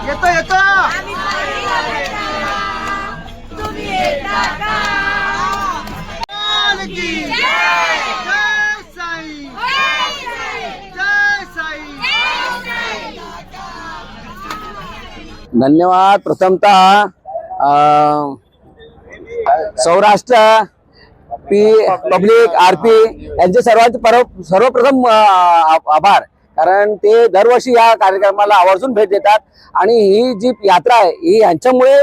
येतो येतो धन्यवाद। प्रथमतः सौराष्ट्र पब्लिक आरपी यांचे सर्वप्रथम आभार, कारण ते दरवर्षी या कार्यक्रमाला आवर्जून भेट देतात आणि ही जी यात्रा आहे ही यांच्यामुळे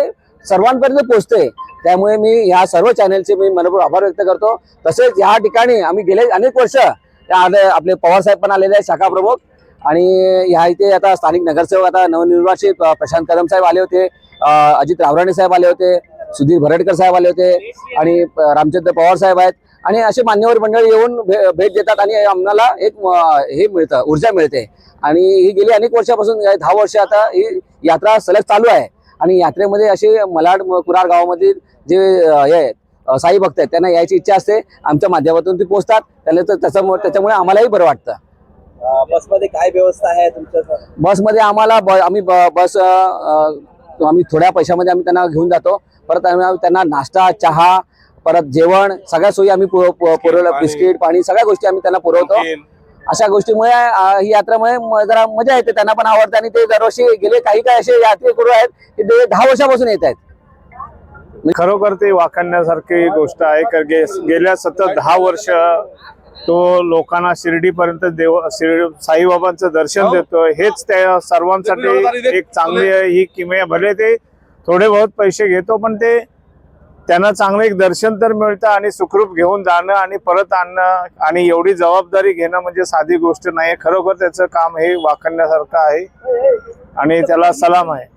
सर्वांपर्यंत पोहोचते। त्यामुळे मी ह्या सर्व चॅनलचे मी मनपूर्वक आभार व्यक्त करतो। तसेच या ठिकाणी आम्ही गेले अनेक वर्ष आपले पवार साहेब पण आलेले आहेत, शाखा प्रमुख, आणि ह्या इथे आता स्थानिक नगरसेवक आता नवनिर्वाचित प्रशांत कदम साहेब आले होते, अजित रावराणे साहेब आले होते, सुधीर भरडकर साहेब आले होते आणि रामचंद्र पवार साहेब आहेत, आणि असे मान्यवर मंडळी येऊन भेट देतात आणि आम्हाला एक हे मिळतं, ऊर्जा मिळते। आणि ही गेली अनेक वर्षापासून 10 वर्ष आता ही यात्रा सलग चालू आहे। आणि यात्रेमध्ये असे मलाड कुरार गावामधील जे हे साई भक्त आहेत त्यांना यायची इच्छा असते, आमच्या माध्यमातून ते पोहोचतात, त्याच्यामुळे आम्हालाही बरं वाटतं। बसमध्ये काय व्यवस्था आहे तुमच्या? बसमध्ये आम्ही थोड्या पैशामध्ये आम्ही त्यांना घेऊन जातो। परत आम्ही त्यांना नाश्ता, चहा, परत जेवण सगळ्या सोयी आम्ही पुरवलं, बिस्किट, पाणी सगळ्या गोष्टी आम्ही त्यांना पुरवतो। अशा गोष्टीमुळे ही यात्रेमुळे जरा मजा येते, त्यांना पण आवडते आणि ते दरवर्षी गेले काही असे यात्रेकरू आहेत की ते 10 वर्षापासून येत आहेत। खरोखर ते वाखाणण्यासारखी गोष्ट आहे, कारण गेल्या सतत 10 वर्ष तो लोकांना शिर्डीपर्यंत साईबाबांचं दर्शन देतो। हेच त्या सर्वांसाठी एक चांगली ही किमया, भले ते थोडे बहुत पैसे घेतो पण ते त्यांना चांगलं एक दर्शन तर मिळतं आणि सुखरूप घेऊन जाणं आणि परत आणणं आणि एवढी जबाबदारी घेणं म्हणजे साधी गोष्ट नाही। खरोखर त्याचं काम हे वाखाणण्यासारखं आहे आणि त्याला सलाम आहे।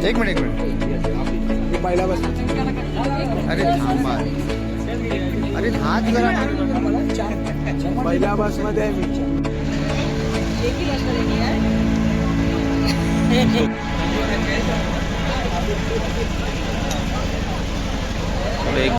एक मिनिट पहिला बस। अरे थांबा, अरे हात जरा पहिल्या बस मध्ये आहे मी।